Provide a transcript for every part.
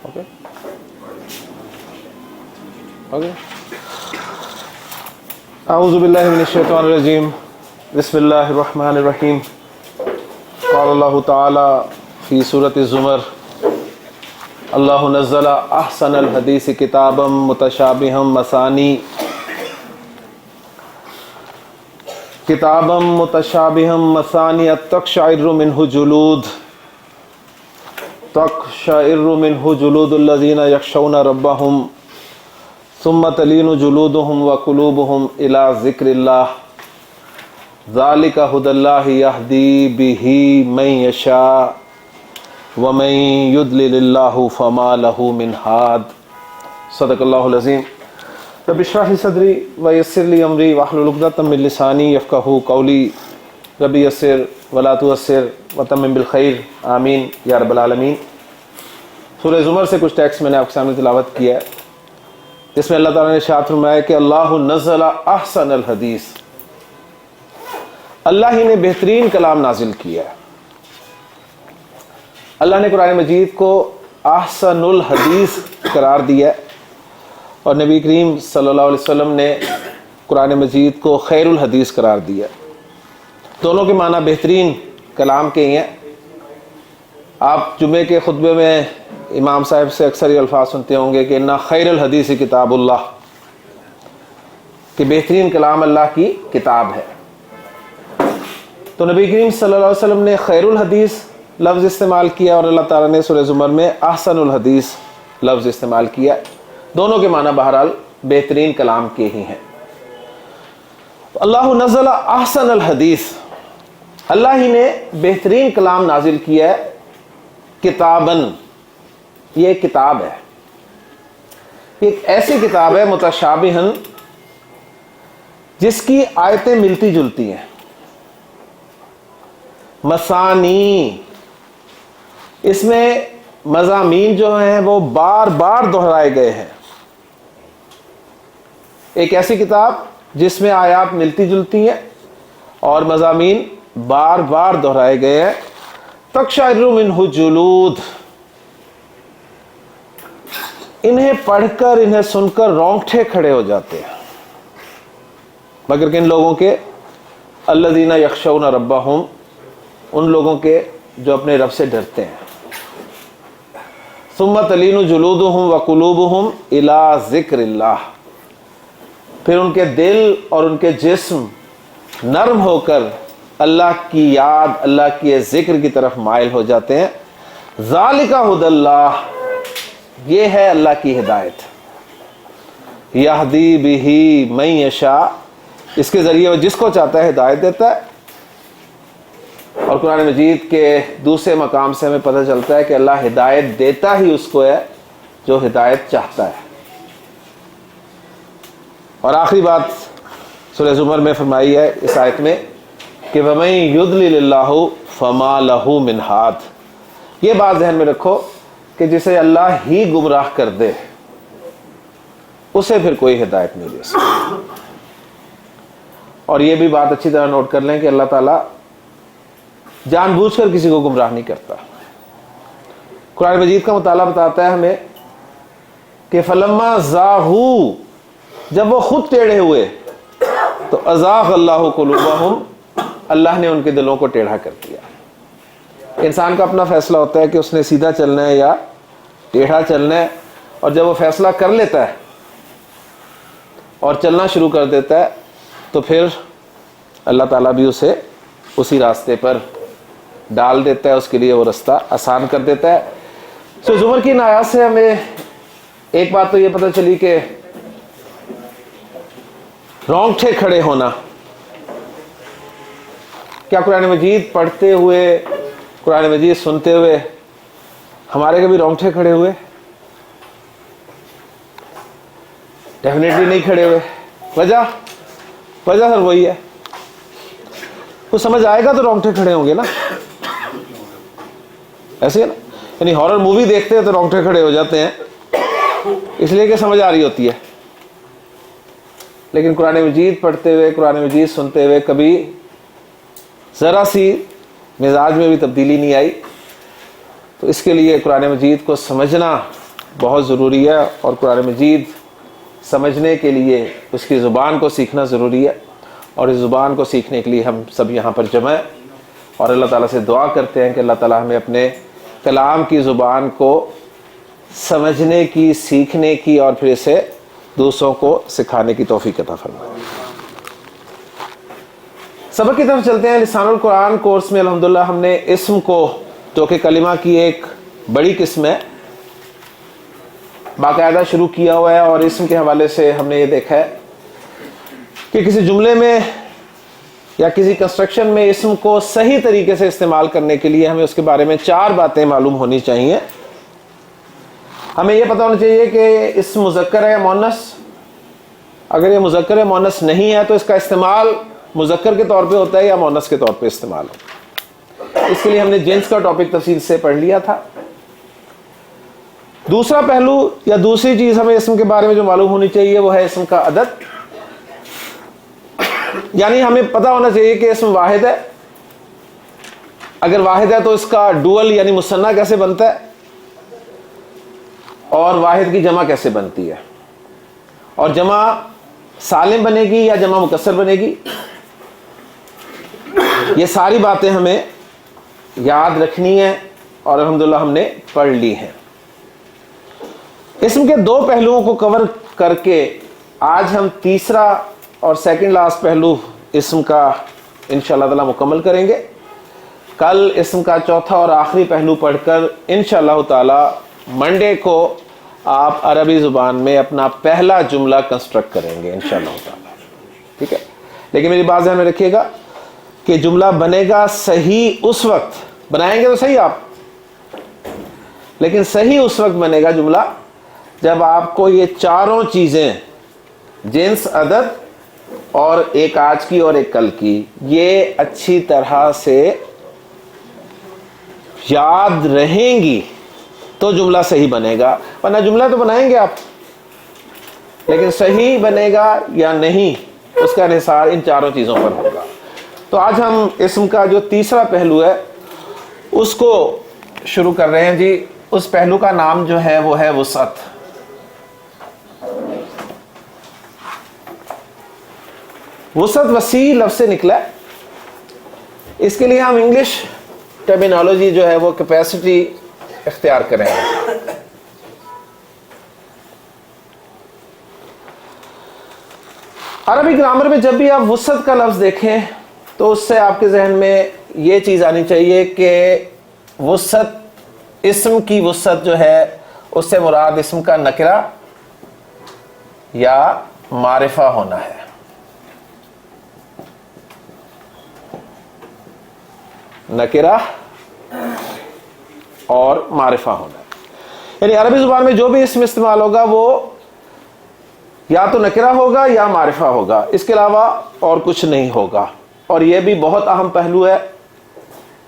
Okay okay. اعوذ باللہ من الشیطان الرجیم. بسم اللہ الرحمن الرحیم. قال اللہ تعالی فی سورۃ الزمر: اللہ نزل احسن الحدیث کتابا متشابہا مثانی کتابا متشابہا مثانی تقشعر منہ جلود الذین یخشون ربہم ثم تلین جلودہم وقلوبہم الی ذکر اللہ ذالک ھدی اللہ یہدی بہ من یشاء ومن یضلل اللہ فما لہ من ہاد. صدق اللہ العظیم. رب اشرح لی صدری ویسر لی امری واحلل عقدۃ من لسانی یفقہوا قولی. رب یسر ولا تعسر وتمم بالخیر آمین یا رب العالمین. سورہ زمر سے کچھ ٹیکسٹ میں نے آپ کے سامنے تلاوت کیا ہے. اس میں اللہ تعالیٰ نے ارشاد فرمایا کہ اللہ نزل احسن الحدیث، اللہ ہی نے بہترین کلام نازل کیا ہے. اللہ نے قرآن مجید کو احسن الحدیث قرار دیا ہے اور نبی کریم صلی اللہ علیہ وسلم نے قرآن مجید کو خیر الحدیث قرار دیا. دونوں کے معنی بہترین کلام کے ہی ہیں. آپ جمعے کے خطبے میں امام صاحب سے اکثر یہ الفاظ سنتے ہوں گے کہ انا خیر الحدیث کتاب اللہ، کہ بہترین کلام اللہ کی کتاب ہے. تو نبی کریم صلی اللہ علیہ وسلم نے خیر الحدیث لفظ استعمال کیا اور اللہ تعالیٰ نے سورہ زمر میں احسن الحدیث لفظ استعمال کیا. دونوں کے معنی بہرحال بہترین کلام کے ہی ہیں. اللہ نزل احسن الحدیث، اللہ ہی نے بہترین کلام نازل کیا ہے. کتاباً، یہ ایک کتاب ہے، ایک ایسی کتاب ہے متشابہن جس کی آیتیں ملتی جلتی ہیں. مثانی، اس میں مضامین جو ہیں وہ بار بار دہرائے گئے ہیں. ایک ایسی کتاب جس میں آیات ملتی جلتی ہیں اور مضامین بار بار دہرائے گئے ہیں. تقشعر منہ جلود، انہیں پڑھ کر انہیں سن کر رونگٹے کھڑے ہو جاتے ہیں، مگر کن لوگوں کے؟ الذین یخشون ربہم، ان لوگوں کے جو اپنے رب سے ڈرتے ہیں. ثم تلین جلودہم وقلوبہم الی ذکر اللہ، پھر ان کے دل اور ان کے جسم نرم ہو کر اللہ کی یاد، اللہ کے ذکر کی طرف مائل ہو جاتے ہیں. ذالک ھدی اللہ، یہ ہے اللہ کی ہدایت. یہدی بہ من یشاء، اس کے ذریعے وہ جس کو چاہتا ہے ہدایت دیتا ہے. اور قرآن مجید کے دوسرے مقام سے ہمیں پتہ چلتا ہے کہ اللہ ہدایت دیتا ہی اس کو ہے جو ہدایت چاہتا ہے. اور آخری بات سورہ زمر میں فرمائی ہے اس آیت میں کہ وَمَن یُضْلِلِ اللَّهُ فَمَا لَهُ مِنْ ہَادٍ. یہ بات ذہن میں رکھو کہ جسے اللہ ہی گمراہ کر دے اسے پھر کوئی ہدایت نہیں دے سکتا. اور یہ بھی بات اچھی طرح نوٹ کر لیں کہ اللہ تعالیٰ جان بوجھ کر کسی کو گمراہ نہیں کرتا. قرآن مجید کا مطالعہ بتاتا ہے ہمیں کہ فلما زاغوا، جب وہ خود ٹیڑھے ہوئے تو ازاغ اللہ قلوبہم، اللہ نے ان کے دلوں کو ٹیڑھا کر دیا. انسان کا اپنا فیصلہ ہوتا ہے کہ اس نے سیدھا چلنا ہے یا ٹیڑھا چلنا ہے، اور جب وہ فیصلہ کر لیتا ہے اور چلنا شروع کر دیتا ہے تو پھر اللہ تعالیٰ بھی اسے اسی راستے پر ڈال دیتا ہے، اس کے لیے وہ راستہ آسان کر دیتا ہے. سو زمر کی ان آیات سے ہمیں ایک بات تو یہ پتہ چلی کہ رونگٹے کھڑے ہونا، کیا قرآن مجید پڑھتے ہوئے، قرآن مجید سنتے ہوئے ہمارے کبھی رونگٹے کھڑے ہوئے؟ ڈیفینیٹلی نہیں کھڑے ہوئے. وجہ سر وہی ہے، کچھ سمجھ آئے گا تو رونگٹے کھڑے ہوں گے نا. ایسے ہے نا، یعنی ہارر مووی دیکھتے ہیں تو رونگٹے کھڑے ہو جاتے ہیں اس لیے کہ سمجھ آ رہی ہوتی ہے. لیکن قرآن مجید پڑھتے ہوئے، قرآن مجید سنتے ہوئے کبھی ذرا سی مزاج میں بھی تبدیلی نہیں آئی. تو اس کے لیے قرآن مجید کو سمجھنا بہت ضروری ہے، اور قرآن مجید سمجھنے کے لیے اس کی زبان کو سیکھنا ضروری ہے، اور اس زبان کو سیکھنے کے لیے ہم سب یہاں پر جمع ہیں، اور اللہ تعالیٰ سے دعا کرتے ہیں کہ اللہ تعالیٰ ہمیں اپنے کلام کی زبان کو سمجھنے کی، سیکھنے کی، اور پھر اسے دوسروں کو سکھانے کی توفیق عطا فرمائے۔ سبق کی طرف چلتے ہیں۔ لسان القرآن کورس میں الحمدللہ ہم نے اسم کو، جو کہ کلمہ کی ایک بڑی قسم ہے، باقاعدہ شروع کیا ہوا ہے، اور اسم کے حوالے سے ہم نے یہ دیکھا ہے کہ کسی جملے میں یا کسی کنسٹرکشن میں اسم کو صحیح طریقے سے استعمال کرنے کے لیے ہمیں اس کے بارے میں 4 باتیں معلوم ہونی چاہیے۔ ہمیں یہ پتہ ہونا چاہیے کہ اسم مذکر ہے یا مؤنث۔ اگر یہ مذکر ہے مؤنث نہیں ہے تو اس کا استعمال مذکر کے طور پہ ہوتا ہے یا مؤنث کے طور پہ استعمال ہوتا ہے۔ اس کے لیے ہم نے جنس کا ٹاپک تفصیل سے پڑھ لیا تھا۔ دوسرا پہلو یا دوسری چیز ہمیں اسم کے بارے میں جو معلوم ہونی چاہیے وہ ہے اسم کا عدد، یعنی ہمیں پتہ ہونا چاہیے کہ اسم واحد ہے، اگر واحد ہے تو اس کا ڈوئل یعنی مثنیٰ کیسے بنتا ہے، اور واحد کی جمع کیسے بنتی ہے، اور جمع سالم بنے گی یا جمع مکسر بنے گی۔ یہ ساری باتیں ہمیں یاد رکھنی ہیں، اور الحمدللہ ہم نے پڑھ لی ہیں۔ اسم کے 2 پہلوؤں کو کور کر کے آج ہم تیسرا اور سیکنڈ لاسٹ پہلو اسم کا انشاءاللہ تعالی مکمل کریں گے۔ کل اسم کا چوتھا اور آخری پہلو پڑھ کر انشاءاللہ تعالی منڈے کو آپ عربی زبان میں اپنا پہلا جملہ کنسٹرکٹ کریں گے انشاءاللہ تعالی، ٹھیک ہے؟ لیکن میری بات ذہن میں رکھیے گا کہ جملہ بنے گا صحیح اس وقت، بنائیں گے تو صحیح آپ، لیکن صحیح اس وقت بنے گا جملہ جب آپ کو یہ 4 چیزیں، جنس، عدد، اور ایک آج کی اور ایک کل کی، یہ اچھی طرح سے یاد رہیں گی تو جملہ صحیح بنے گا، ورنہ جملہ تو بنائیں گے آپ لیکن صحیح بنے گا یا نہیں اس کا انحصار ان 4 چیزوں پر ہوگا۔ تو آج ہم اسم کا جو تیسرا پہلو ہے اس کو شروع کر رہے ہیں جی۔ اس پہلو کا نام جو ہے وہ ہے وسعت۔ وسعت وسیع لفظ سے نکلا ہے، اس کے لیے ہم انگلش ٹرمینالوجی جو ہے وہ کیپیسٹی اختیار کریں گے۔ عربی گرامر میں جب بھی آپ وسعت کا لفظ دیکھیں تو اس سے آپ کے ذہن میں یہ چیز آنی چاہیے کہ وسعت، اسم کی وسعت جو ہے اس سے مراد اسم کا نکرہ یا معرفہ ہونا ہے۔ نکرہ اور معرفہ ہونا ہے، یعنی عربی زبان میں جو بھی اسم استعمال ہوگا وہ یا تو نکرہ ہوگا یا معرفہ ہوگا، اس کے علاوہ اور کچھ نہیں ہوگا۔ اور یہ بھی بہت اہم پہلو ہے،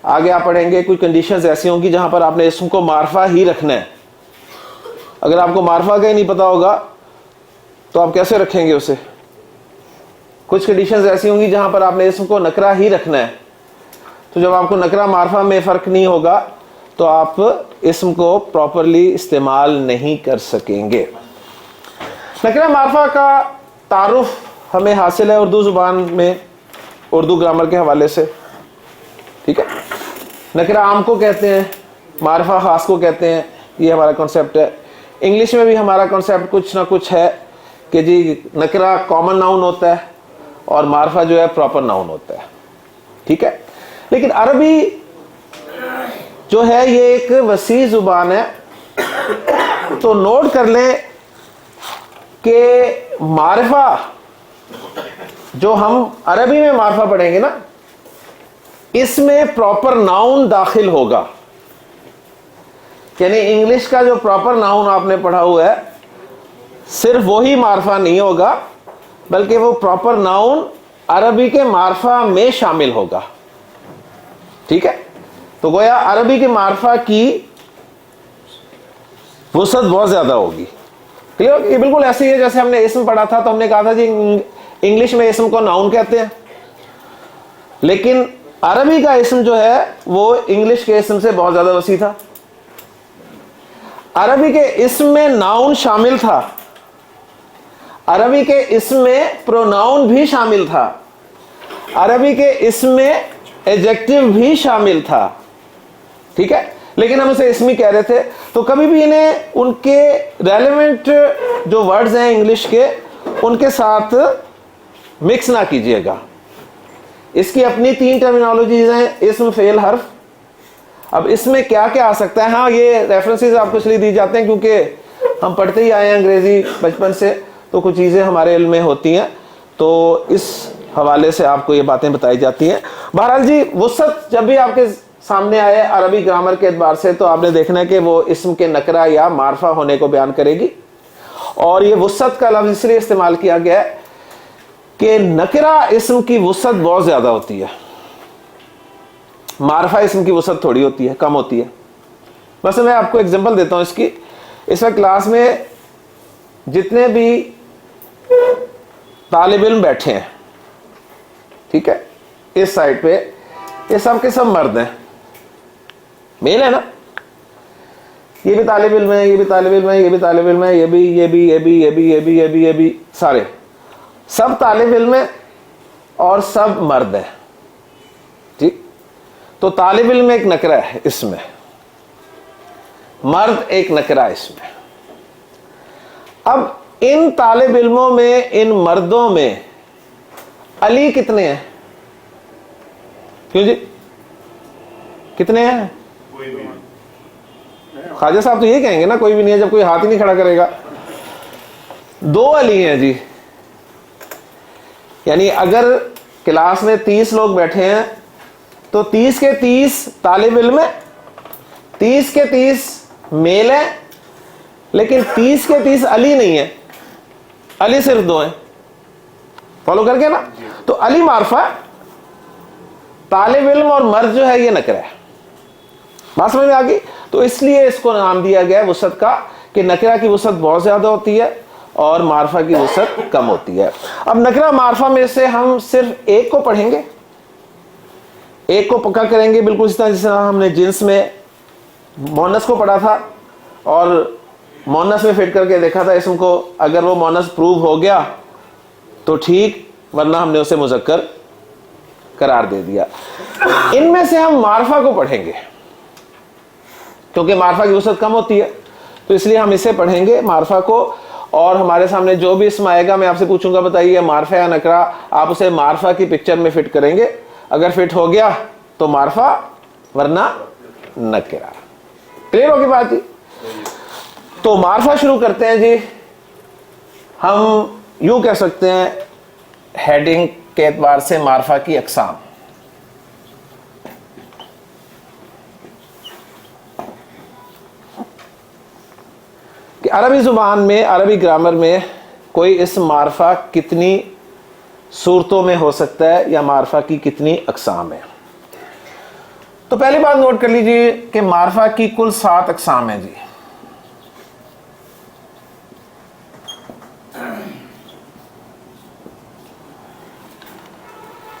آگے آپ پڑھیں گے کوئی کنڈیشنز ایسی ہوں گی جہاں پر آپ نے اسم کو معرفہ ہی رکھنا ہے۔ اگر آپ کو معرفہ کا ہی نہیں پتا ہوگا تو آپ کیسے رکھیں گے اسے؟ کچھ کنڈیشنز ایسی ہوں گی جہاں پر آپ نے اسم کو نکرہ ہی رکھنا ہے، تو جب آپ کو نکرہ معرفہ میں فرق نہیں ہوگا تو آپ اسم کو پراپرلی استعمال نہیں کر سکیں گے۔ نکرہ معرفہ کا تعارف ہمیں حاصل ہے اردو زبان میں، اردو گرامر کے حوالے سے، ٹھیک ہے؟ نکرہ عام کو کہتے ہیں، معرفہ خاص کو کہتے ہیں، یہ ہمارا کنسیپٹ ہے۔ انگلش میں بھی ہمارا کنسیپٹ کچھ نہ کچھ ہے کہ جی نکرہ کامن ناؤن ہوتا ہے اور معرفہ جو ہے پراپر ناؤن ہوتا ہے، ٹھیک ہے؟ لیکن عربی جو ہے یہ ایک وسیع زبان ہے، تو نوٹ کر لیں کہ معرفہ جو ہم عربی میں معرفہ پڑھیں گے نا، اس میں پراپر ناؤن داخل ہوگا، یعنی انگلش کا جو پراپر ناؤن آپ نے پڑھا ہوا ہے صرف وہی معرفہ نہیں ہوگا بلکہ وہ پراپر ناؤن عربی کے معرفہ میں شامل ہوگا، ٹھیک ہے؟ تو گویا عربی کے معرفہ کی وسعت بہت زیادہ ہوگی۔ کلیئر؟ یہ بالکل ایسے ہی ہے جیسے ہم نے اسم پڑھا تھا تو ہم نے کہا تھا جی انگلش میں اسم کو ناؤن کہتے ہیں، لیکن عربی کا اسم جو ہے وہ انگلش کے اسم سے بہت زیادہ وسیع تھا۔ عربی کے اسم میں ناؤن شامل تھا, عربی کے اسم میں پروناؤن بھی شامل تھا, عربی کے اسم میں ایڈجیکٹو بھی شامل تھا, ٹھیک ہے, لیکن ہم اسے اسمی کہہ رہے تھے. تو کبھی بھی انہیں ان کے ریلیونٹ جو ورڈز ہیں انگلش کے ان کے ساتھ مکس نہ کیجیے گا. اس کی اپنی 3 ٹرمینالوجیز ہیں, اسم, فعل, حرف. اب اس میں کیا کیا آ سکتا ہے؟ ہاں یہ ریفرنسز آپ کو اس لیے دی جاتے ہیں کیونکہ ہم پڑھتے ہی آئے ہیں انگریزی بچپن سے, تو کچھ چیزیں ہمارے علم میں ہوتی ہیں, تو اس حوالے سے آپ کو یہ باتیں بتائی جاتی ہیں. بہرحال جی, وسعت جب بھی آپ کے سامنے آئے عربی گرامر کے اعتبار سے تو آپ نے دیکھنا ہے کہ وہ اسم کے نکرہ یا معرفہ ہونے کو بیان کرے گی. اور یہ وسعت کا لفظ اس لیے استعمال کیا گیا ہے کہ نکرہ اسم کی وسعت بہت زیادہ ہوتی ہے, معرفہ اسم کی وسعت تھوڑی ہوتی ہے, کم ہوتی ہے. بس میں آپ کو ایگزامپل دیتا ہوں اس کی. اس وقت کلاس میں جتنے بھی طالب علم بیٹھے ہیں, ٹھیک ہے, اس سائڈ پہ یہ سب کے سب مرد ہیں, میل ہے نا, یہ بھی طالب علم ہے, یہ بھی طالب علم ہے, یہ بھی طالب علم ہے, یہ بھی سارے سب طالب علم ہیں اور سب مرد ہیں, ٹھیک. تو طالب علم ایک نکرہ ہے اس میں, مرد ایک نکرہ اس میں. اب ان طالب علموں میں, ان مردوں میں علی کتنے ہیں؟ کیوں جی, کتنے ہیں؟ خواجہ صاحب تو یہ کہیں گے نا کوئی بھی نہیں ہے, جب کوئی ہاتھ ہی نہیں کھڑا کرے گا. 2 علی ہیں جی. یعنی اگر کلاس میں 30 لوگ بیٹھے ہیں تو 30 کے 30 طالب علم ہیں, 30 کے 30 میل ہیں, لیکن 30 کے 30 علی نہیں ہیں, علی صرف 2 ہیں. فالو کر کے نا, تو علی معرفہ, طالب علم اور مرد جو ہے یہ نکرہ ہے. بات سمجھ میں آ گئی؟ تو اس لیے اس کو نام دیا گیا وسعت کا کہ نکرہ کی وسعت بہت زیادہ ہوتی ہے اور معرفہ کی وسعت کم ہوتی ہے. اب نکرہ معرفہ میں سے ہم صرف ایک کو پڑھیں گے, ایک کو پکا کریں گے, بالکل اس طرح جس طرح ہم نے جنس میں مونس کو پڑھا تھا اور مونس میں فٹ کر کے دیکھا تھا اسم کو. اگر وہ مونس پروو ہو گیا تو ٹھیک, ورنہ ہم نے اسے مذکر قرار دے دیا. ان میں سے ہم معرفہ کو پڑھیں گے کیونکہ معرفہ کی وسعت کم ہوتی ہے, تو اس لیے ہم اسے پڑھیں گے معرفہ کو. اور ہمارے سامنے جو بھی اسم آئے گا میں آپ سے پوچھوں گا بتائیے معرفہ یا نکرہ, آپ اسے معرفہ کی پکچر میں فٹ کریں گے. اگر فٹ ہو گیا تو معرفہ, ورنہ نکرہ. کلیئر ہوگی بات جی؟ تو معرفہ شروع کرتے ہیں جی. ہم یوں کہہ سکتے ہیں ہیڈنگ کے اعتبار سے معرفہ کی اقسام. کہ عربی زبان میں, عربی گرامر میں کوئی اسم معرفہ کتنی صورتوں میں ہو سکتا ہے یا معرفہ کی کتنی اقسام ہے. تو پہلی بات نوٹ کر لیجیے کہ معرفہ کی کل 7 اقسام ہیں جی.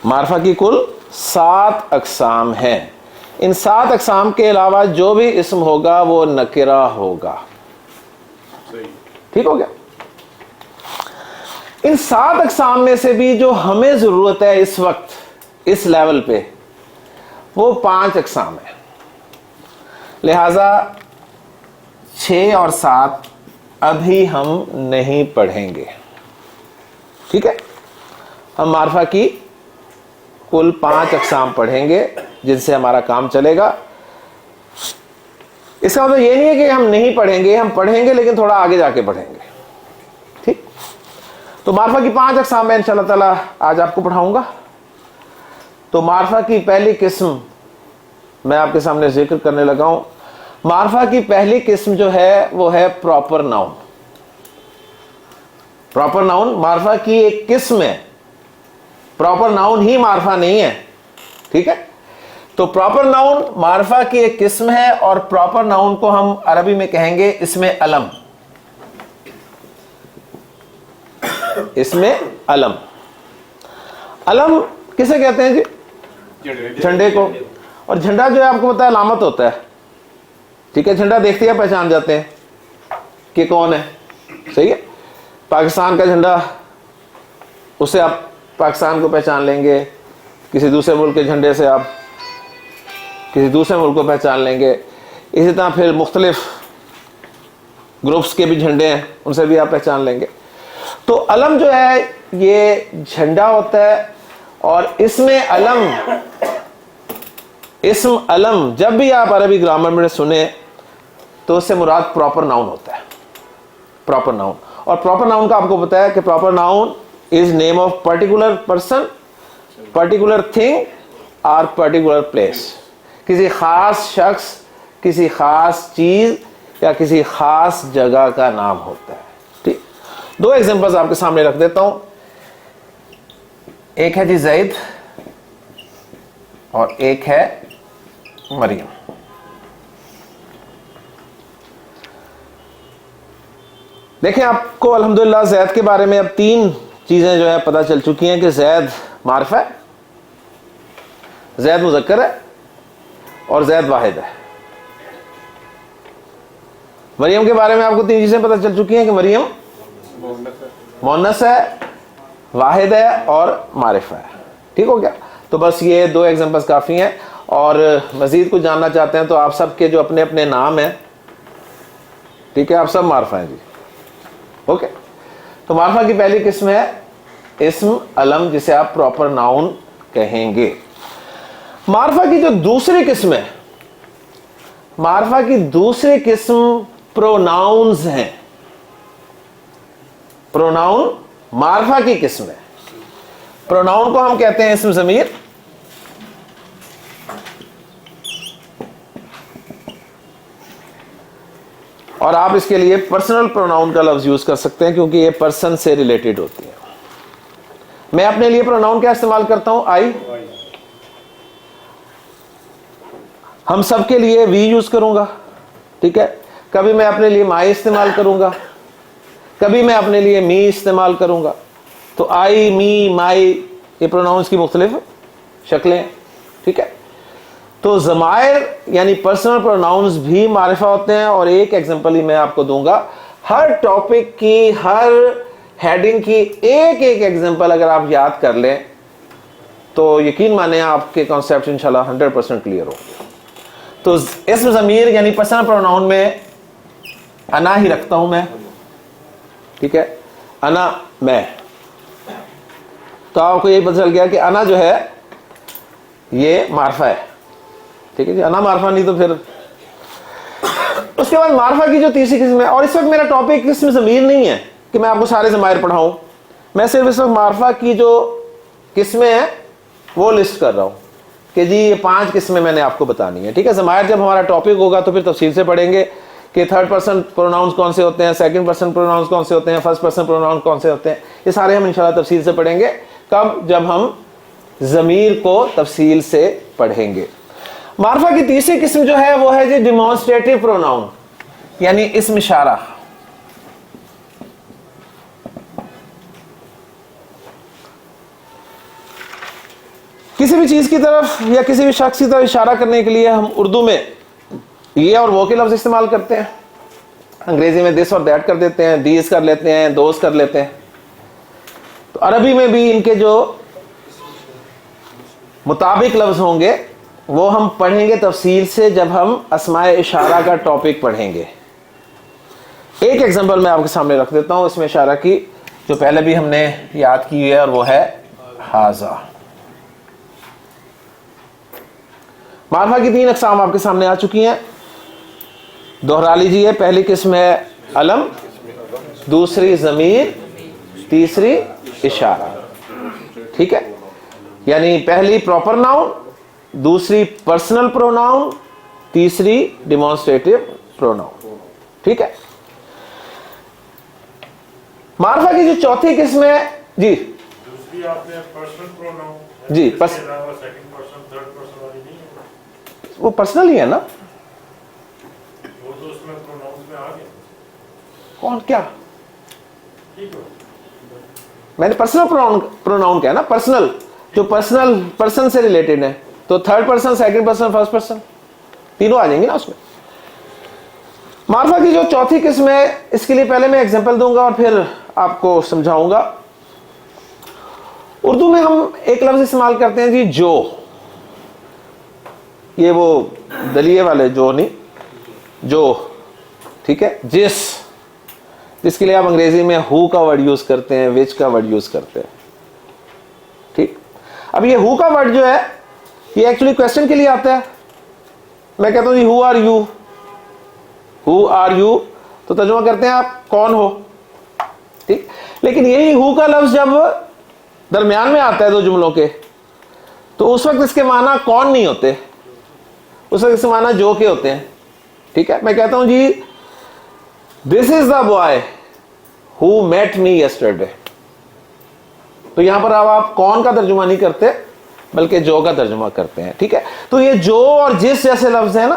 معرفہ کی کل 7 اقسام ہیں. ان 7 اقسام کے علاوہ جو بھی اسم ہوگا وہ نکرہ ہوگا. ٹھیک ہو گیا؟ ان 7 اقسام میں سے بھی جو ہمیں ضرورت ہے اس وقت اس لیول پہ وہ 5 اقسام ہیں. لہذا 6 اور 7 ابھی ہم نہیں پڑھیں گے. ٹھیک ہے, ہم معرفہ کی کل 5 اقسام پڑھیں گے جن سے ہمارا کام چلے گا. اس کا مطلب یہ نہیں ہے کہ ہم نہیں پڑھیں گے, ہم پڑھیں گے لیکن تھوڑا آگے جا کے پڑھیں گے. ٹھیک, تو معرفہ کی 5 اقسام میں انشاءاللہ تعالی آج آپ کو پڑھاؤں گا. تو معرفہ کی پہلی قسم میں آپ کے سامنے ذکر کرنے لگا ہوں. معرفہ کی پہلی قسم جو ہے وہ ہے پراپر ناؤن. پراپر ناؤن معرفہ کی ایک قسم ہے, پراپر ناؤن ہی معرفہ نہیں ہے. ٹھیک ہے, تو پراپر ناؤن معرفہ کی ایک قسم ہے اور پراپر ناؤن کو ہم عربی میں کہیں گے اسم علم. اسم علم. علم کسے کہتے ہیں جی؟ جھنڈے کو. اور جھنڈا جو ہے آپ کو پتا ہے علامت ہوتا ہے. ٹھیک ہے, جھنڈا دیکھتے ہیں پہچان جاتے ہیں. کہ کون ہے. صحیح ہے. پاکستان کا جھنڈا, اسے آپ پاکستان کو پہچان لیں گے. کسی دوسرے ملک کے جھنڈے سے آپ کسی دوسرے ملک کو پہچان لیں گے. اسی طرح پھر مختلف گروپس کے بھی جھنڈے ہیں, ان سے بھی آپ پہچان لیں گے. تو علم جو ہے یہ جھنڈا ہوتا ہے, اور اس میں اسم علم جب بھی آپ عربی گرامر میں سنیں تو اس سے مراد پراپر ناؤن ہوتا ہے. پراپر ناؤن, اور پراپر ناؤن کا آپ کو پتا ہے کہ proper noun is name of particular person, particular thing اور پرٹیکولر پلیس. کسی خاص شخص, کسی خاص چیز یا کسی خاص جگہ کا نام ہوتا ہے. ٹھیک, دو ایگزامپلز آپ کے سامنے رکھ دیتا ہوں. ایک ہے جی زید اور ایک ہے مریم. دیکھیں آپ کو الحمدللہ زید کے بارے میں اب 3 چیزیں جو ہے پتہ چل چکی ہیں کہ زید معرفہ ہے, زید مذکر ہے اور زید واحد ہے. مریم کے بارے میں آپ کو 3 چیزیں پتہ چل چکی ہیں کہ مریم مؤنث ہے, واحد ہے اور معرفہ ہے. ٹھیک ہو گیا. تو بس یہ 2 ایگزامپلز کافی ہیں, اور مزید کچھ جاننا چاہتے ہیں تو آپ سب کے جو اپنے اپنے نام ہیں, ٹھیک ہے, آپ سب معرفہ ہیں جی. اوکے. تو معرفہ کی پہلی قسم ہے اسم علم, جسے آپ پراپر ناؤن کہیں گے. معرفہ کی جو دوسری قسم ہے, معرفہ کی دوسری قسم پروناؤنز ہیں. پروناؤن معرفہ کی قسم ہے. پروناؤن کو ہم کہتے ہیں اسم ضمیر, اور آپ اس کے لیے پرسنل پروناؤن کا لفظ یوز کر سکتے ہیں کیونکہ یہ پرسن سے ریلیٹڈ ہوتی ہے. میں اپنے لیے پروناؤن کیا استعمال کرتا ہوں؟ آئی. ہم سب کے لیے وی یوز کروں گا. ٹھیک ہے. کبھی میں اپنے لیے مائی استعمال کروں گا, کبھی میں اپنے لیے می استعمال کروں گا. تو آئی, می, مائی, یہ پروناؤنس کی مختلف شکلیں. ٹھیک ہے. تو ضمائر یعنی پرسنل پروناؤنز بھی معرفہ ہوتے ہیں, اور ایک ایگزامپل ہی میں آپ کو دوں گا. ہر ٹاپک کی, ہر ہیڈنگ کی ایک ایگزامپل اگر آپ یاد کر لیں تو یقین مانیں آپ کے کانسیپٹ انشاءاللہ 100% کلیئر ہو. تو اسم ضمیر یعنی پرسنل پروناؤن میں انا ہی رکھتا ہوں میں. ٹھیک ہے. انا, میں. تو آپ کو یہی پتہ چل گیا کہ انا جو ہے یہ معرفہ ہے. ٹھیک ہے جی. انا معرفہ نہیں تو پھر اس کے بعد معرفہ کی جو تیسری قسم ہے, اور اس وقت میرا ٹاپک اسم ضمیر نہیں ہے کہ میں آپ کو سارے ضمائر پڑھاؤں, میں صرف اس وقت معرفہ کی جو قسمیں ہیں وہ لسٹ کر رہا ہوں کہ جی یہ 5 قسمیں میں نے آپ کو بتانی ہے. ٹھیک ہے. ضمائر جب ہمارا ٹاپک ہوگا تو پھر تفصیل سے پڑھیں گے کہ 3rd پرسن پروناؤنس کون سے ہوتے ہیں, 2nd پرسن پروناؤنس کون سے ہوتے ہیں, 1st پرسن پروناؤنس کون سے ہوتے ہیں. یہ سارے ہم انشاءاللہ تفصیل سے پڑھیں گے. کب؟ جب ہم ضمیر کو تفصیل سے پڑھیں گے. معرفہ کی تیسری قسم جو ہے وہ ہے جی ڈیمانسٹریٹو پروناؤن یعنی اسم اشارہ. کسی بھی چیز کی طرف یا کسی بھی شخص کی طرف اشارہ کرنے کے لیے ہم اردو میں یہ اور وہ کے لفظ استعمال کرتے ہیں. انگریزی میں دس اور دیٹ کر دیتے ہیں, دیز کر لیتے ہیں, دوز کر لیتے ہیں. تو عربی میں بھی ان کے جو مطابق لفظ ہوں گے وہ ہم پڑھیں گے تفصیل سے جب ہم اسماء اشارہ کا ٹاپک پڑھیں گے. ایک ایگزامپل میں آپ کے سامنے رکھ دیتا ہوں اسم اشارہ کی, جو پہلے بھی ہم نے یاد کی ہے, اور وہ ہے ھذا. معرفہ کی 3 اقسام آپ کے سامنے آ چکی ہیں, دوہرا لیجیے. پہلی قسم ہے علم, دوسری ضمیر, تیسری اشارہ. ٹھیک ہے. یعنی پہلی پراپر ناؤن, دوسری پرسنل پروناؤن, تیسری ڈیمانسٹریٹو پروناؤن. ٹھیک ہے. معرفہ کی جو چوتھی قسم ہے جی, دوسری آپ نے پرسنل پروناؤن جی, سیکنڈ پرسن تھرڈ پرسن والی نہیں ہے, وہ پرسنل ہی ہے نا. وہ تو اس میں پروناؤنس میں آ گیا. کون کیا؟ ٹھیک ہے. میں نے پرسنل پروناؤن کیا نا, پرسنل جو پرسنل پرسن سے ریلیٹڈ ہے, تو 3rd person, 2nd person, 1st person تینوں آ جائیں گے نا اس میں. معرفہ کی جو چوتھی قسم ہے، اس کے لیے پہلے میں ایگزامپل دوں گا اور پھر آپ کو سمجھاؤں گا۔ اردو میں ہم ایک لفظ استعمال کرتے ہیں جی، جو، یہ وہ دلیے والے جو نہیں، جو، ٹھیک ہے، جس کے لیے آپ انگریزی میں ہو کا ورڈ یوز کرتے ہیں، وچ کا ورڈ یوز کرتے ہیں، ٹھیک۔ اب یہ ہو کا ورڈ جو ہے یہ ایکچولی کویسچن کے لیے آتا ہے۔ میں کہتا ہوں جی who are you, who are you, تو ترجمہ کرتے ہیں آپ کون ہو، ٹھیک۔ لیکن یہی ہو کا لفظ جب درمیان میں آتا ہے دو جملوں کے، تو اس وقت اس کے معنی کون نہیں ہوتے، اس وقت اس کے معنی جو کے ہوتے ہیں، ٹھیک ہے۔ میں کہتا ہوں جی this is the boy who met me yesterday, تو یہاں پر اب آپ کون کا ترجمہ نہیں کرتے بلکہ جو کا ترجمہ کرتے ہیں، ٹھیک ہے۔ تو یہ جو اور جس جیسے لفظ ہیں نا،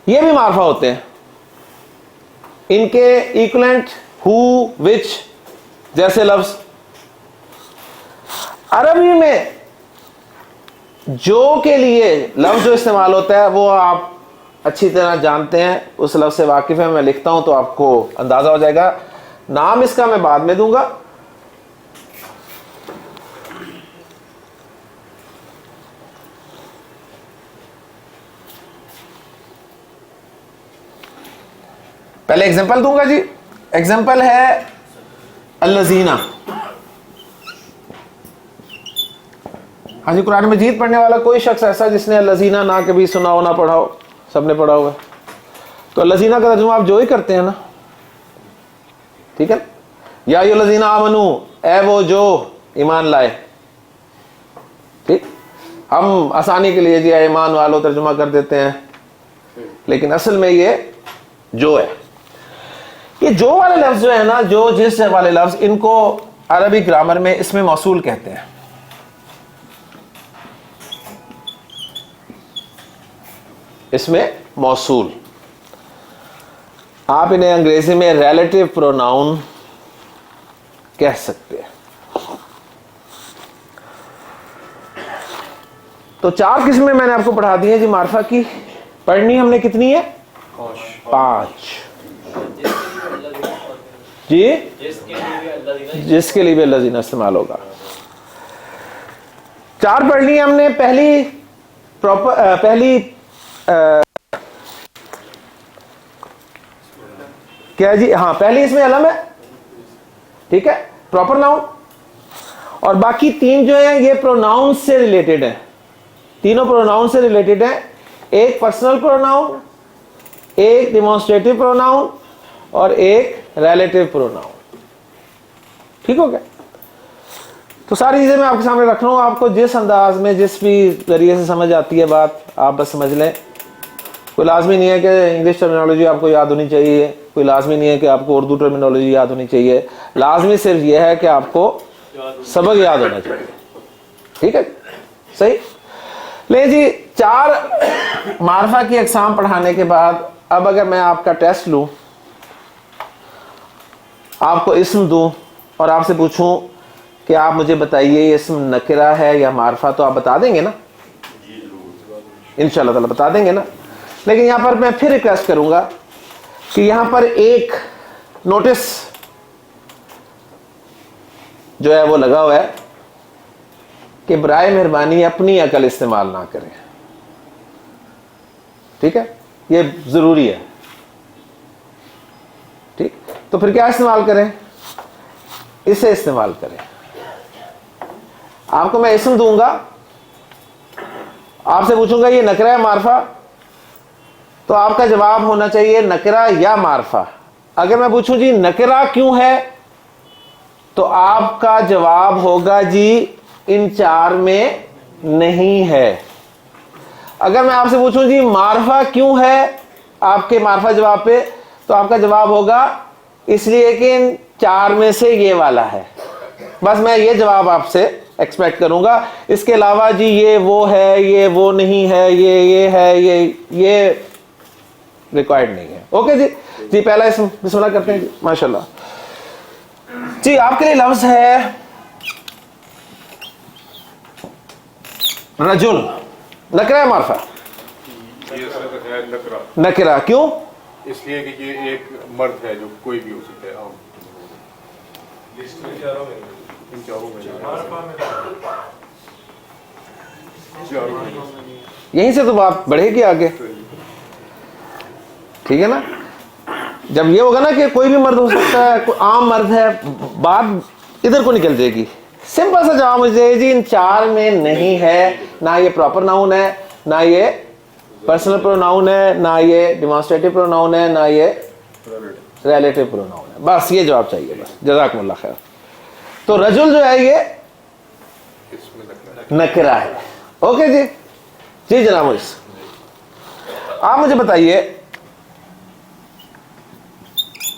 یہ بھی معرفہ ہوتے ہیں، ان کے ایکولنٹ ہو، وچ جیسے لفظ۔ عربی میں جو کے لیے لفظ جو استعمال ہوتا ہے وہ آپ اچھی طرح جانتے ہیں، اس لفظ سے واقف ہیں، میں لکھتا ہوں تو آپ کو اندازہ ہو جائے گا۔ نام اس کا میں بعد میں دوں گا۔ پہلے ایگزامپل دوں گا جی۔ ایگزامپل ہے الذین۔ ہاں جی، قرآن مجید پڑھنے والا کوئی شخص ایسا جس نے الذین نہ کبھی سنا ہو نہ پڑھا ہو؟ سب نے پڑھا ہوا ہے۔ تو الذین کا ترجمہ آپ جو ہی کرتے ہیں نا، ٹھیک ہے۔ یا ایھا الذین آمنوا، اے وہ جو ایمان لائے، ٹھیک۔ ہم آسانی کے لیے جی اے ایمان والو ترجمہ کر دیتے ہیں، لیکن اصل میں یہ جو ہے۔ یہ جو والے لفظ جو ہے نا، جو جس والے لفظ، ان کو عربی گرامر میں اسم موصول کہتے ہیں۔ اسم موصول، آپ انہیں انگریزی میں ریلیٹو پروناؤن کہہ سکتے ہیں۔ تو چار قسمیں میں نے آپ کو پڑھا دی ہیں جی معرفہ کی۔ پڑھنی ہم نے کتنی ہے؟ 5 جی، جس کے لیے بھی الذین استعمال ہوگا۔ 4 پڑھ لی ہم نے۔ پہلی کیا جی؟ ہاں، پہلی اس میں علم ہے، ٹھیک ہے، پراپر ناؤن۔ اور باقی 3 جو ہیں یہ پروناؤن سے ریلیٹڈ ہیں، تینوں پروناؤن سے ریلیٹڈ ہیں۔ ایک پرسنل پروناؤن، ایک ڈیمانسٹریٹو پروناؤن اور ایک ریلیٹو پروناؤن، ٹھیک ہو گیا۔ تو ساری چیزیں میں آپ کے سامنے رکھ رہا ہوں، آپ کو جس انداز میں جس بھی ذریعے سے سمجھ آتی ہے بات آپ بس سمجھ لیں۔ کوئی لازمی نہیں ہے کہ انگلش ٹرمینالوجی آپ کو یاد ہونی چاہیے، کوئی لازمی نہیں ہے کہ آپ کو اردو ٹرمینالوجی یاد ہونی چاہیے، لازمی صرف یہ ہے کہ آپ کو سبق یاد ہونا چاہیے، ٹھیک ہے، صحیح۔ لیں جی، 4 معرفہ کی اقسام پڑھانے کے بعد اب اگر میں آپ کا ٹیسٹ لوں، آپ کو اسم دوں اور آپ سے پوچھوں کہ آپ مجھے بتائیے یہ اسم نکرہ ہے یا معرفہ، تو آپ بتا دیں گے نا؟ انشاءاللہ تعالی بتا دیں گے نا۔ لیکن یہاں پر میں پھر ریکویسٹ کروں گا کہ یہاں پر ایک نوٹس جو ہے وہ لگا ہوا ہے کہ برائے مہربانی اپنی عقل استعمال نہ کریں، ٹھیک ہے، یہ ضروری ہے، ٹھیک۔ تو پھر کیا استعمال کریں؟ اسے استعمال کریں۔ آپ کو میں اسم دوں گا، آپ سے پوچھوں گا یہ نکرہ ہے معرفہ، تو آپ کا جواب ہونا چاہیے نکرہ یا معرفہ۔ اگر میں پوچھوں جی نکرہ کیوں ہے، تو آپ کا جواب ہوگا جی ان 4 میں نہیں ہے۔ اگر میں آپ سے پوچھوں جی معرفہ کیوں ہے آپ کے معرفہ جواب پہ، تو آپ کا جواب ہوگا اس لیے کہ ان 4 میں سے یہ والا ہے۔ بس میں یہ جواب آپ سے ایکسپیکٹ کروں گا، اس کے علاوہ جی یہ وہ ہے، یہ وہ نہیں ہے، یہ ہے، یہ ریکوائرڈ نہیں ہے۔ اوکے جی، جی پہلا اسم بسم اللہ کرتے ہیں جی، ماشاءاللہ جی۔ آپ کے لیے لفظ ہے رجل، نکرہ معرفہ؟ یہ صرف ہے نکرا، نکرا کیوں؟ اس لیے کہ یہ ایک مرد ہے جو کوئی بھی ہو سکتا ہے، عام ان چاروں میں یہیں سے تو بات بڑھے گی آگے، ٹھیک ہے نا؟ جب یہ ہوگا نا کہ کوئی بھی مرد ہو سکتا ہے، کوئی عام مرد ہے، بات ادھر کو نکل جائے گی. سمپل سا جواب مجھے جی ان چار میں نہیں ہے، نہ یہ پراپر ناؤن ہے، نہ یہ پرسنل پروناؤن ہے، نہ یہ ڈیمانسٹریٹو پروناؤن ہے، نہ یہ ریلیٹو پروناؤن ہے. بس یہ جواب چاہیے بس. جزاکم اللہ خیر. تو رجل جو ہے یہ اس میں نکرا نکرا ہے. اوکے جی. جی جناب مویس، آپ مجھے بتائیے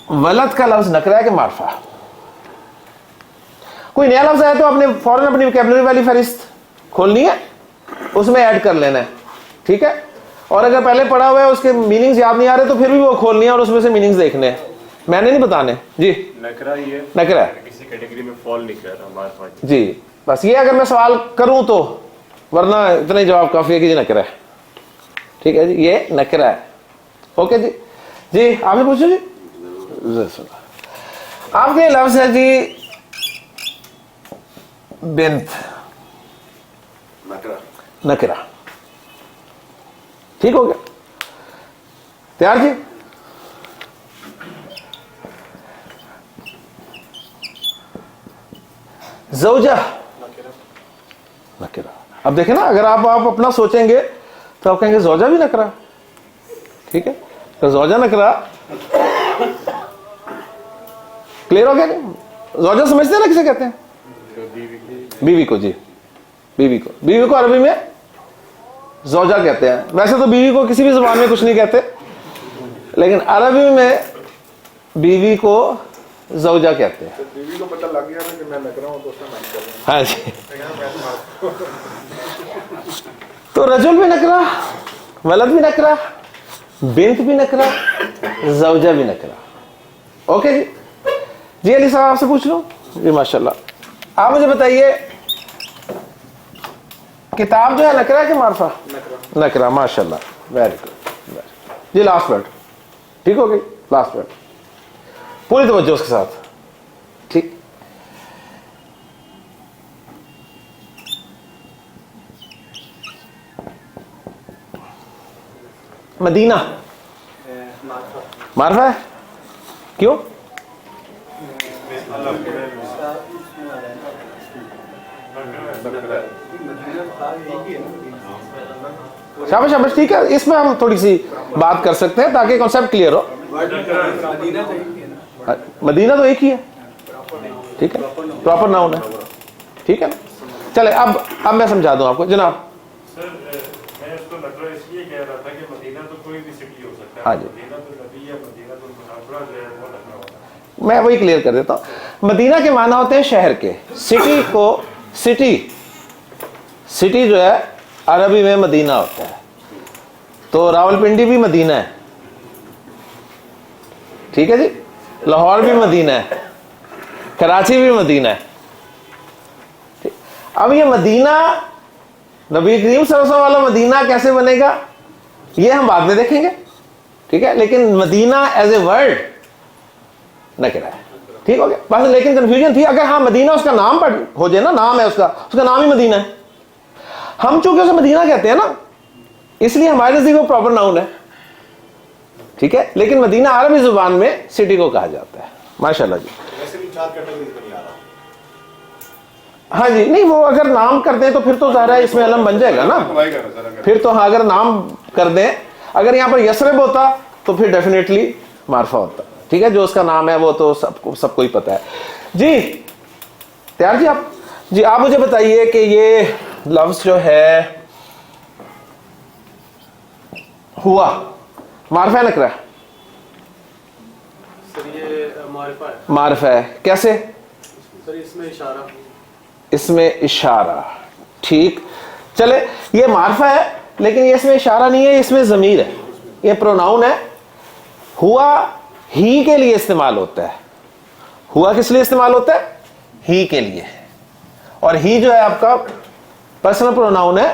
ولد کا لفظ نکرا ہے کہ معرفہ؟ کوئی نیا لفظ ہے تو آپ نے فوراً اپنی ویکیبلری والی فہرست کھولنی ہے، اس میں ایڈ کر لینا ہے، ٹھیک ہے؟ اور اگر پہلے پڑھا ہوا ہے اس کے میننگز یاد نہیں آ رہے تو پھر بھی وہ کھولنی ہے اور اس میں سے میننگز دیکھنے ہیں، میں نے نہیں بتانے. جی نکرا ہی ہے، نکرا ہے کسی کیٹیگری میں فال نہیں کر رہا ہمارے پاس. جی. بس یہ اگر میں سوال کروں تو، ورنہ اتنا ہی جواب کافی ہے کہ جی نکرا ہے. ٹھیک ہے جی، یہ نکرا ہے. اوکے جی. جی آپ نے پوچھو جی. آپ کے لفظ ہے جی بنت، نکرا. ٹھیک ہو گیا؟ تیار جی؟ زوجہ نکرا. اب دیکھیں نا، اگر آپ اپنا سوچیں گے تو آپ کہیں گے زوجہ بھی نکرا. ٹھیک ہے، تو زوجہ نکرا کلیئر ہو گیا نہیں؟ زوجہ سمجھتے ہیں نا کسے کہتے ہیں؟ بیوی کو. جی بیوی کو. بیوی کو عربی میں زوجہ کہتے ہیں. ویسے تو بیوی کو کسی بھی زبان میں کچھ نہیں کہتے، لیکن عربی میں بیوی کو زوجہ کہتے ہیں. بیوی کو پتہ لگ گیا نا کہ میں نکرا ہوں تو اس میں کر رہا ہاں جی. تو رجل بھی نکرا، ولد بھی نکرا، بنت بھی نکرا، زوجہ بھی نکرا. اوکے جی. جی علی صاحب آپ سے پوچھ لو. جی ماشاءاللہ. آپ مجھے بتائیے کتاب جو ہے نکرا ہے کہ معرفہ؟ نکرا. ماشاءاللہ، ویری گڈ. جی لاسٹ ورڈ. ٹھیک ہو گئی؟ لاسٹ ورڈ پوری توجہ اس کے ساتھ. ٹھیک. مدینہ معرفہ ہے. کیوں؟ شاباش شاباش. ٹھیک ہے، اس میں ہم تھوڑی سی بات کر سکتے ہیں تاکہ کانسیپٹ کلیئر ہو. مدینہ تو ایک ہی ہے. ٹھیک ہے، پراپر ناؤن ہے. ٹھیک ہے نا؟ چلے اب میں سمجھا دوں آپ کو. جناب سر میں اس کو نکرا اس لیے کہہ رہا تھا کہ مدینہ تو کوئی بھی سٹی ہو سکتا ہے. ہاں جی. مدینہ تو نبی ہے، مدینہ تو منورہ جو ہے وہ نکرا ہوتا ہے. میں وہی کلیئر کر دیتا ہوں. مدینہ کے معنی ہوتے ہیں شہر کے. سٹی کو سٹی جو ہے عربی میں مدینہ ہوتا ہے. تو راولپنڈی بھی مدینہ ہے. ٹھیک ہے جی. لاہور بھی مدینہ ہے، کراچی بھی مدینہ ہے. اب یہ مدینہ نبی کریم صلی اللہ علیہ وسلم والا مدینہ کیسے بنے گا یہ ہم بعد میں دیکھیں گے. ٹھیک ہے، لیکن مدینہ ایز اے ورڈ نکرا ہے. ٹھیک ہو گیا بس. لیکن کنفیوژن تھی اگر ہاں مدینہ اس کا نام پر ہو جائے نا، نام ہے اس کا نام ہی مدینہ ہے. ہم چونکہ اسے مدینہ کہتے ہیں نا، اس لیے ہمارے نزدیک وہ پراپر ناؤن ہے. ٹھیک ہے، لیکن مدینہ عربی زبان میں سٹی کو کہا جاتا ہے. ماشاءاللہ جی. ہاں جی. نہیں وہ اگر نام کر دیں تو پھر تو ظاہر ہے اس میں علم بن جائے گا نا. پھر تو ہاں اگر نام کر دیں، اگر یہاں پر یسرب ہوتا تو پھر ڈیفینیٹلی معرفہ ہوتا. ٹھیک ہے، جو اس کا نام ہے وہ تو سب کو ہی پتا ہے. جی تیار جی آپ؟ جی آپ مجھے بتائیے کہ یہ لفظ جو ہے ہوا معرفہ ہے نکرا ہے؟ سر یہ معرفہ ہے. معرفہ ہے. کیسے؟ سر اس میں اشارہ. اس میں اشارہ. ٹھیک. چلے یہ معرفہ ہے لیکن یہ اس میں اشارہ نہیں ہے، اس میں ضمیر ہے. یہ پروناؤن ہے. ہوا ہی کے لیے استعمال ہوتا ہے. ہوا کس لیے استعمال ہوتا ہے؟ ہی کے لیے. اور ہی جو ہے آپ کا پرسنل پروناؤن ہے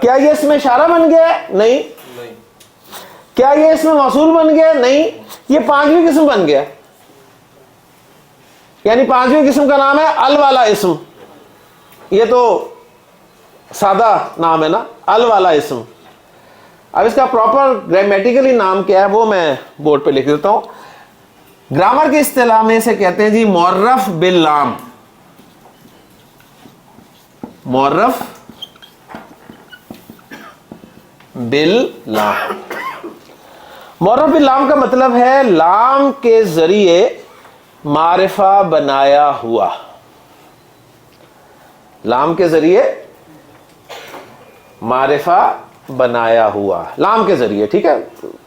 کیا یہ اس میں اشارہ بن گیا ہے؟ نہیں. کیا یہ اس میں موصول بن گیا؟ نہیں. یہ پانچویں قسم بن گیا, یعنی پانچویں قسم کا نام ہے ال والا اسم. یہ تو سادہ نام ہے نا, ال والا اسم. اب اس کا پراپر گرامیٹیکلی نام کیا ہے وہ میں بورڈ پہ لکھ دیتا ہوں. گرامر کی اصطلاح میں اسے کہتے ہیں جی معرف باللام. معرف باللام. معرف باللام کا مطلب ہے لام کے ذریعے معرفہ بنایا ہوا. لام کے ذریعے معرفہ بنایا ہوا, لام کے ذریعے. ٹھیک ہے,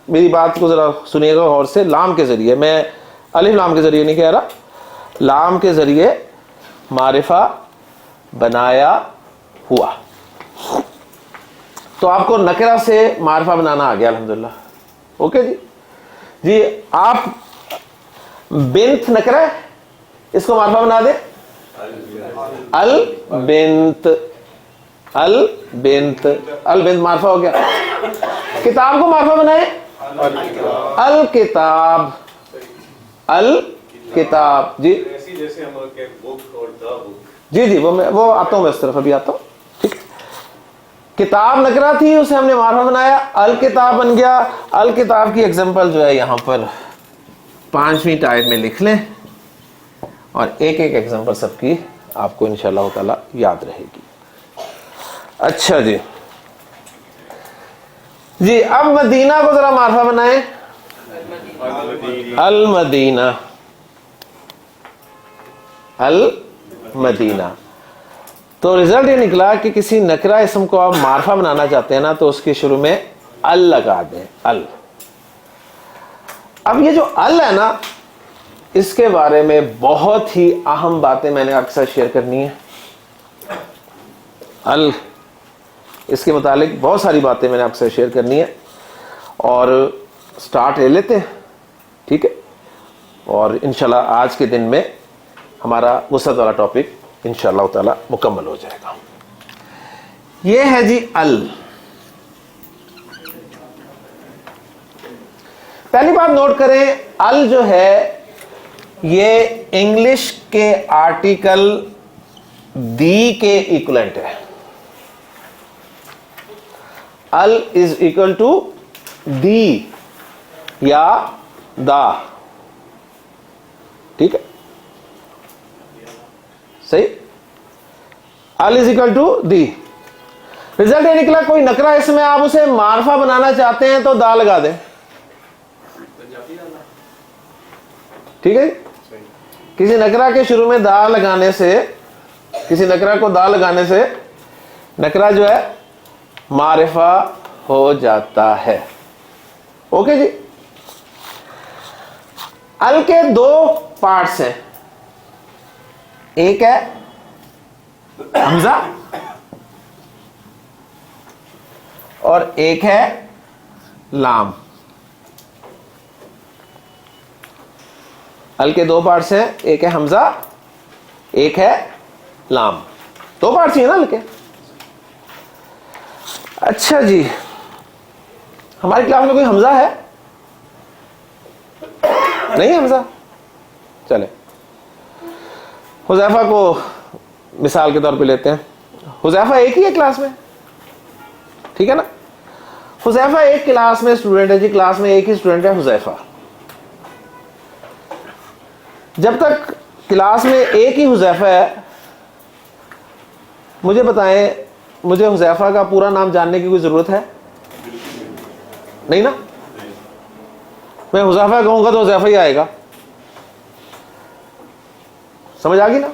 میری بات کو ذرا سنیے گا غور سے. لام کے ذریعے, میں الف لام کے ذریعے نہیں کہہ رہا, لام کے ذریعے معرفہ بنایا ہوا. تو آپ کو نکرہ سے معرفہ بنانا آ گیا الحمدللہ. اوکے جی. جی آپ بنت نکرہ ہے, اس کو معرفہ بنا دیں البنت. البنت, البنت معرفہ ہو گیا. کتاب کو معرفہ بنائیں الکتاب. الکتاب. جی جیسے ہم بک اور دا بک. جی وہ آتا ہوں میں اس طرف, ابھی آتا ہوں. ٹھیک, کتاب نکرہ تھی, اسے ہم نے معرفہ بنایا, الکتاب بن گیا. الکتاب کی ایگزامپل جو ہے یہاں پر 5ویں ٹائپ میں لکھ لیں, اور ایک ایک ایگزامپل سب کی آپ کو انشاءاللہ تعالی یاد رہے گی. اچھا جی. جی اب مدینہ کو ذرا معرفہ بنائیں المدینہ. المدینہ. تو رزلٹ یہ نکلا کہ کسی نکرہ اسم کو آپ معرفہ بنانا چاہتے ہیں نا, تو اس کے شروع میں ال لگا دیں. ال. اب یہ جو ال ہے نا, اس کے بارے میں بہت ہی اہم باتیں میں نے آپ کے ساتھ شیئر کرنی ہے. ال, اس کے متعلق بہت ساری باتیں میں نے آپ کے ساتھ شیئر کرنی ہے, اور سٹارٹ لے لیتے ہیں. ٹھیک ہے, اور انشاءاللہ آج کے دن میں ہمارا وسعت والا ٹاپک انشاءاللہ تعالی مکمل ہو جائے گا. یہ ہے جی ال. پہلی بات نوٹ کریں, ال جو ہے یہ انگلش کے آرٹیکل دی کے ایکولنٹ ہے. ال از اکول ٹو دی یا دا. ٹھیک ہے, صحیح. All is equal to the. Result یہ نکلا کوئی نکرہ اس میں آپ اسے معرفہ بنانا چاہتے ہیں تو دا لگا دیں. ٹھیک ہے, کسی نکرہ کے شروع میں دا لگانے سے, کسی نکرہ کو دا لگانے سے نکرہ جو ہے معرفہ ہو جاتا ہے. اوکے جی. ال کے دو پارٹس ہیں, ایک ہے حمزہ اور ایک ہے لام. ال کے دو پارٹس ہیں, ایک ہے حمزہ ایک ہے لام. دو پارٹس ہیں نا ال کے. اچھا جی, ہماری کلاس میں کوئی حمزہ ہے؟ نہیں حمزہ. چلے حذیفہ کو مثال کے طور پہ لیتے ہیں. حذیفہ ایک ہی ہے کلاس میں, ٹھیک ہے نا. حذیفہ ایک کلاس میں اسٹوڈنٹ ہے جی, کلاس میں ایک ہی اسٹوڈنٹ ہے حذیفہ. جب تک کلاس میں ایک ہی حذیفہ ہے, مجھے بتائیں, مجھے حذیفہ کا پورا نام جاننے کی کوئی ضرورت ہے؟ نہیں نا. میں حذیفہ کہوں گا تو حذیفہ ہی آئے گا. سمجھ آ گئی نا.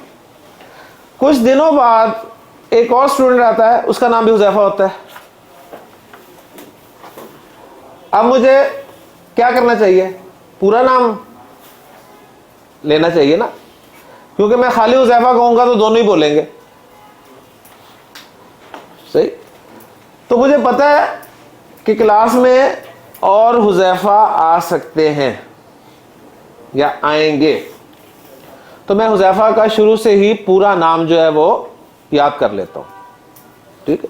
کچھ دنوں بعد ایک اور اسٹوڈنٹ آتا ہے, اس کا نام بھی حذیفہ ہوتا ہے. اب مجھے کیا کرنا چاہیے؟ پورا نام لینا چاہیے نا, کیونکہ میں خالی حذیفہ کہوں گا تو دونوں ہی بولیں گے. صحیح. تو مجھے پتا ہے کہ کلاس میں اور حذیفہ آ سکتے ہیں یا آئیں گے, تو میں حذیفہ کا شروع سے ہی پورا نام جو ہے وہ یاد کر لیتا ہوں. ٹھیک ہے.